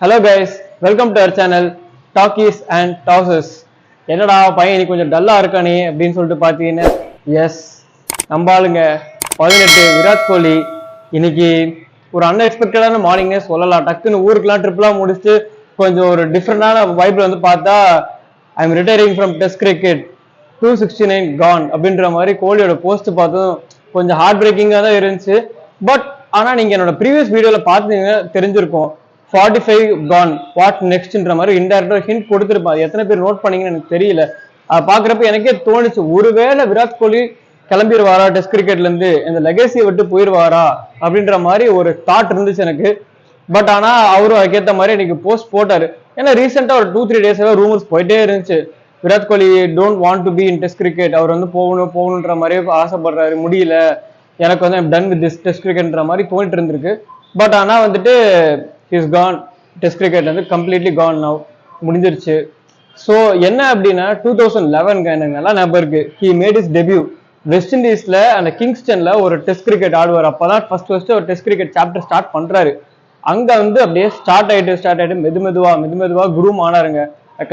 Hello guys, welcome to our channel talkies and tosses. என்னடா பையன் இன்னைக்கு கொஞ்சம் டல்லா இருக்கானே அப்படின்னு சொல்லிட்டு பார்த்தீங்கன்னா, எஸ் நம்ம ஆளுங்க 18 விராட் கோலி இன்னைக்கு ஒரு அன்எக்ஸ்பெக்டடான மார்னிங்னே சொல்லலாம். டக்குன்னு ஊருக்குலாம் ட்ரிப்லாம் முடிச்சுட்டு கொஞ்சம் ஒரு டிஃப்ரெண்டான வைப்ல வந்து பார்த்தா, I am retiring from test cricket 269 கான் அப்படின்ற மாதிரி கோலியோட போஸ்ட் பார்த்ததும் கொஞ்சம் ஹார்ட் பிரேக்கிங்காக தான் இருந்துச்சு. பட் ஆனால் நீங்கள் என்னோட ப்ரீவியஸ் வீடியோவில் பார்த்தீங்கன்னா தெரிஞ்சிருக்கும், 45 கான் வாட் நெக்ஸ்ட்ன்ற மாதிரி இன்டைரக்டா ஹிண்ட் கொடுத்துருப்பாங்க. எத்தனை பேர் நோட் பண்ணீங்கன்னு எனக்கு தெரியல. அதை பாக்குறப்ப எனக்கே தோணுச்சு, ஒருவேளை விராட் கோலி கிளம்பிடுவாரா டெஸ்ட் கிரிக்கெட்ல இருந்து, இந்த லெகசியை விட்டு போயிடுவாரா அப்படின்ற மாதிரி ஒரு தாட் இருந்துச்சு எனக்கு. பட் ஆனா அவரும் அதுக்கேற்ற மாதிரி இன்னைக்கு போஸ்ட் போட்டாரு. ஏன்னா ரீசெண்டா ஒரு 2-3 டேஸாவே ரூமர்ஸ் போயிட்டே இருந்துச்சு, Virat Kohli don't want to be in test cricket, அவர் வந்து போகணுன்ற மாதிரியே ஆசைப்படுறாரு, முடியல எனக்கு வந்து டன் வித் திஸ் டெஸ்ட் கிரிக்கெட்ன்ற மாதிரி தோணிட்டு இருந்திருக்கு. பட் ஆனா வந்துட்டு இஸ் கான், டெஸ்ட் கிரிக்கெட் வந்து கம்ப்ளீட்லி கான் நவ், முடிஞ்சிருச்சு. ஸோ என்ன அப்படின்னா 2011 எனக்கு நல்லா ஞாபகம் இருக்கு, he made his debut West இண்டீஸ்ல அந்த கிங்ஸ்டன்ல ஒரு டெஸ்ட் கிரிக்கெட் ஆடுவார். அப்பதான் ஃபர்ஸ்ட் ஒரு டெஸ்ட் கிரிக்கெட் சாப்டர் ஸ்டார்ட் பண்றாரு. அங்க வந்து அப்படியே ஸ்டார்ட் ஆயிட்டு மெதுமெதுவா குரூம் ஆனாருங்க.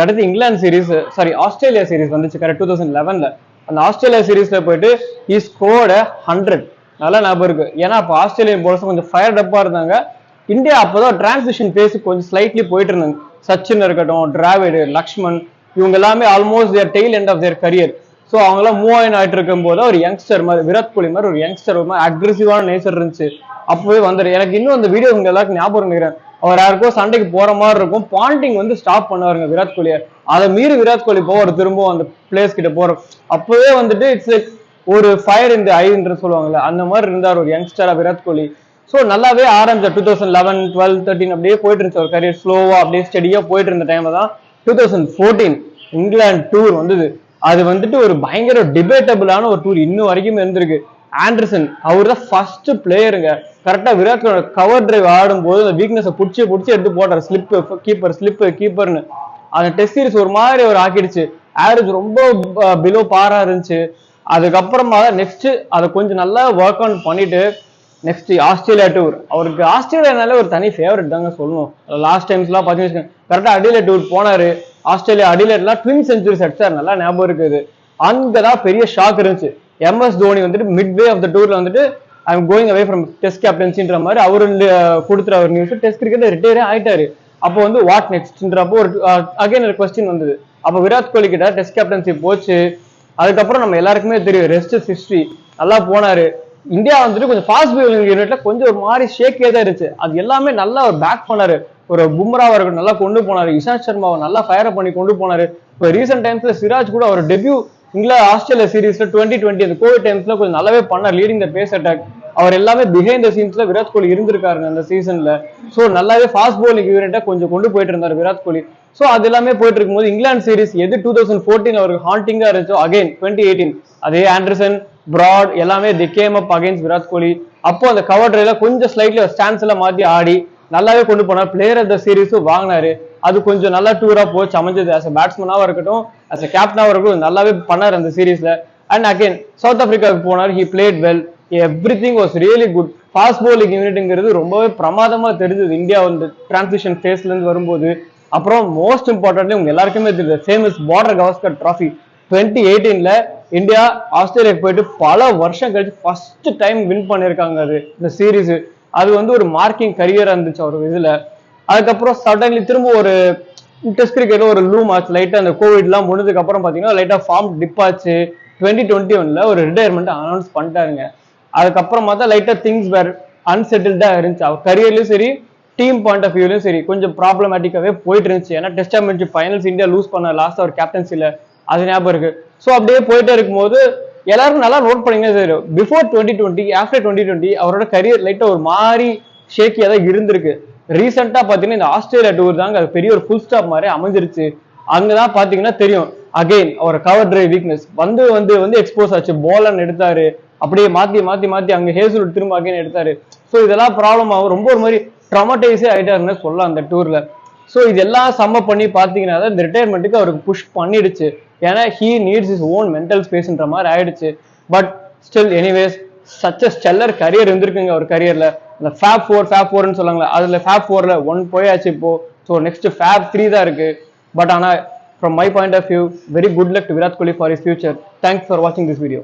அடுத்து England series, sorry Australia series வந்துச்சு கரெக்ட் 2011. அந்த ஆஸ்திரேலியா சீரீஸ்ல போயிட்டு ஹி ஸ்கோர்ட் 100. நல்லா ஞாபகம் இருக்கு. ஏன்னா அப்போ ஆஸ்திரேலியன் போலர்ஸ் கொஞ்சம் ஃபயர் டப்பா இருந்தாங்க. இந்தியா அப்போதான் டிரான்சிஷன் பேஸ் கொஞ்சம் ஸ்லைட்லி போயிட்டு இருந்தாங்க. சச்சின் இருக்கட்டும், டிராவிட், லக்ஷ்மன், இவங்க எல்லாமே almost their tail end of their career. So அவங்களாம் மூவ் ஆயிட்டு இருக்கும் போது ஒரு யங்ஸ்டர் மாதிரி, விராட் கோலி மாதிரி ஒரு யங்ஸ்டர் ஒரு மாதிரி அக்ரெசிவான நேச்சர் இருந்துச்சு. அப்பவே வந்துரு. எனக்கு இன்னும் அந்த வீடியோ உங்க எல்லாருக்கும் ஞாபகம் நினைக்கிறேன், அவர் யாருக்கோ சண்டைக்கு போற மாதிரி இருக்கும், பாண்டிங் வந்து ஸ்டாப் பண்ணுவாருங்க விராட் கோலியை. அதை மீறி விராட் கோலி போவார் திரும்பவும் அந்த பிளேஸ் கிட்ட போற. அப்பவே வந்துட்டு இட்ஸ் லைக் ஒரு ஃபயர் இந்த ஐன்னு சொல்லுவாங்கல்ல, அந்த மாதிரி இருந்தார் ஒரு யங்ஸ்டரா விராட் கோலி. ஸோ நல்லாவே ஆரம்பிச்ச 2011, 12, 13 அப்படியே போயிட்டு இருந்துச்சு ஒரு கரியர். ஸ்லோவா அப்படியே ஸ்டெடியா போயிட்டு இருந்த டைம்ல தான் 2014 இங்கிலாந்து டூர் வந்தது. அது வந்துட்டு ஒரு பயங்கர டிபேட்டபிளான ஒரு டூர் இன்னும் வரைக்கும் இருந்திருக்கு. ஆண்டர்சன் அவர் தான் ஃபர்ஸ்ட் பிளேயருங்க, கரெக்டா விராட் கோலி கவர் டிரைவ் ஆடும் போது அந்த வீக்னஸை பிடிச்சி எடுத்து போட்டார். ஸ்லிப்பு கீப்பர்னு அந்த டெஸ்ட் சீரிஸ் ஒரு மாதிரி அவர் ஆக்கிடுச்சு. ஆவரேஜ் ரொம்ப பிலோ பாரா இருந்துச்சு. அதுக்கப்புறமா நெக்ஸ்ட் அதை கொஞ்சம் நல்லா ஒர்க் ஆன் பண்ணிட்டு நெக்ஸ்ட் ஆஸ்திரேலியா டூர். அவருக்கு ஆஸ்திரேலியானாலே ஒரு தனி ஃபேவரட் தாங்க சொல்லணும். லாஸ்ட் டைம்ஸ்லாம் பார்த்தீங்கன்னா கரெக்டாக அடிலேட் டூர் போனாரு. ஆஸ்திரேலியா அடிலேட்லாம் ட்வின் செஞ்சுரிஸ் அடிச்சார், நல்லா ஞாபகம் இருக்குது. அங்கதான் பெரிய ஷாக் இருந்துச்சு. எம்எஸ் தோனி வந்துட்டு மிட் வே ஆஃப் த டூர்ல வந்துட்டு I am going away from test கேப்டன்சின்ற மாதிரி அவரு கொடுத்துற ஒரு நியூஸ், டெஸ்ட் கிரிக்கெட் ரிட்டையரே ஆயிட்டாரு. அப்போ வந்து வாட் நெக்ஸ்ட்ன்றப்போ ஒரு அகைன் ஒரு கொஸ்டின் வந்தது. அப்போ விராட் கோலி கிட்ட டெஸ்ட் கேப்டன்சி போச்சு. அதுக்கப்புறம் நம்ம எல்லாருக்குமே தெரியும், ரெஸ்ட் இஸ் ஹிஸ்டரி. நல்லா போனாரு. இந்தியா வந்துட்டு கொஞ்சம் ஃபாஸ்ட் பவுலிங் யூனிட்ல கொஞ்சம் ஒரு மாதிரி ஷேக்கே தான் இருந்துச்சு. அது எல்லாமே நல்லா ஒரு பேக் பண்ணாரு. ஒரு பும்ராவா இருக்கட்டும் நல்லா கொண்டு போனாரு, இஷாந்த் சர்மாவை நல்லா ஃபயர் பண்ணி கொண்டு போனாரு. இப்போ ரீசெண்ட் டைம்ஸ்ல சிராஜ் கூட ஒரு டெபியூ இங்கிலாந்து ஆஸ்திரேலியா சீரீஸ்ல 2020 அந்த கோவிட் டைம்ஸ்ல கொஞ்சம் நல்லாவே பண்ணார், லீடிங் த பேஸ் அட்டாக். அவர் எல்லாமே பிஹைண்ட் த சீன்ஸ்ல விராட் கோலி இருந்திருக்காருங்க அந்த சீசன்ல. ஸோ நல்லாவே ஃபாஸ்ட் பவுலிங் யூனிட்டா கொஞ்சம் கொண்டு போயிட்டு இருந்தாரு விராட் கோலி. ஸோ அது எல்லாமே போயிட்டு இருக்கும்போது இங்கிலாந்து சீரீஸ் எது 2014 அவருக்கு ஹாண்டிங்கா இருந்துச்சோ அகைன் 2018 அதே ஆண்டர்சன், பிராட் எல்லாமே the game up against Virat Kohli. அப்போ அந்த கவர் டிரைவ்ல கொஞ்சம் ஸ்லைட்லி ஸ்டான்ஸ் எல்லாம் மாத்தி ஆடி நல்லாவே கொண்டு போனார். பிளேயர் ஆஃப் த சீரீஸும் வாங்கினாரு. அது கொஞ்சம் நல்லா டூரா போச்சு, அமைஞ்சது. அஸ் அ பேட்ஸ்மேனாவும் இருக்கட்டும், அஸ் அ கேப்டனாவும் இருக்கட்டும், நல்லாவே பண்ணார் அந்த சீரீஸ்ல. அண்ட் அகைன் சவுத் ஆப்பிரிக்காவுக்கு போனார், he played well, everything was really good. Fast bowling யூனிட்ங்கிறது ரொம்பவே பிரமாதமா தெரிஞ்சது இந்தியா வந்து டிரான்சிஷன் ஃபேஸ்ல இருந்து வரும்போது. அப்புறம் மோஸ்ட் இம்பார்ட்டன்ட்லி உங்க எல்லாருக்குமே தெரியுது, ஃபேமஸ் பார்டர் கவாஸ்கர் டிராஃபி 2018ல இந்தியா ஆஸ்திரேலியாவுக்கு போயிட்டு பல வருஷம் கழிச்சு ஃபர்ஸ்ட் டைம் வின் பண்ணிருக்காங்க அது இந்த சீரீஸ். அது வந்து ஒரு மார்க்கிங் கரியரா இருந்துச்சு அவர் இதுல. அதுக்கப்புறம் சடன்லி திரும்ப ஒரு டெஸ்ட் கிரிக்கெட்ல ஒரு லூம் ஆச்சு லைட்டா. அந்த கோவிட் எல்லாம் முடிஞ்சதுக்கு அப்புறம் பாத்தீங்கன்னா லைட்டா ஃபார்ம் டிப் ஆச்சு. 2021ல ஒரு ரிட்டையர்மெண்ட் அனௌன்ஸ் பண்ணிட்டாருங்க. அதுக்கப்புறமா தான் லைட்டா திங்ஸ் வேர் அன்செட்டில்டா இருந்துச்சு அவர் கரியர்லயும் சரி, டீம் பாயிண்ட் ஆஃப் வியூலயும் சரி கொஞ்சம் ப்ராப்ளமேட்டிக்காவே போயிட்டு இருந்துச்சு. ஏன்னா test championship finals India lose பண்ண லாஸ்ட் அவர் கேப்டன்சில, அது ஞாபகம் இருக்கு. ஸோ அப்படியே போயிட்டே இருக்கும்போது எல்லாரும் நல்லா நோட் பண்ணீங்க தெரியும், பிஃபோர் 2020 ஆஃப்டர் 2020 அவரோட கரியர் லைட்டா ஒரு மாதிரி ஷேக்கியா தான் இருந்திருக்கு. ரீசெண்டா பாத்தீங்கன்னா இந்த ஆஸ்திரேலியா டூர் தாங்க அது பெரிய ஒரு ஃபுல் ஸ்டாப் மாதிரி அமைஞ்சிருச்சு. அங்கதான் பாத்தீங்கன்னா தெரியும் அகைன் அவர் கவர் டிரைவ் வீக்னஸ் வந்து வந்து வந்து எக்ஸ்போஸ் ஆச்சு. போலன் எடுத்தாரு, அப்படியே மாத்தி அங்க ஹேசல் திரும்ப அகைன் எடுத்தாரு. ஸோ இதெல்லாம் ப்ராப்ளம் ஆகும், ரொம்ப ஒரு மாதிரி ட்ராமடைஸே ஆயிட்டாருன்னு சொல்லலாம் அந்த டூர்ல. ஸோ இதெல்லாம் சம்ம பண்ணி பாத்தீங்கன்னா இந்த ரிட்டையர்மெண்ட்டுக்கு அவருக்கு புஷ் பண்ணிடுச்சு. ஏன்னா he needs his own mental ஸ்பேஸ்ன்ற மாதிரி ஆயிடுச்சு. But still anyways such a stellar career இருந்திருக்குங்க அவர் கரியர்ல. அந்த ஃபேப் ஃபோர்னு சொல்லுவாங்களா, அதுல ஃபேப் 4ல 1 போயாச்சு. இப்போ ஸோ நெக்ஸ்ட் ஃபேப் 3 தான் இருக்கு. பட் ஆனால் from my point of view, very good luck to Virat Kohli for his future. Thanks for watching this video.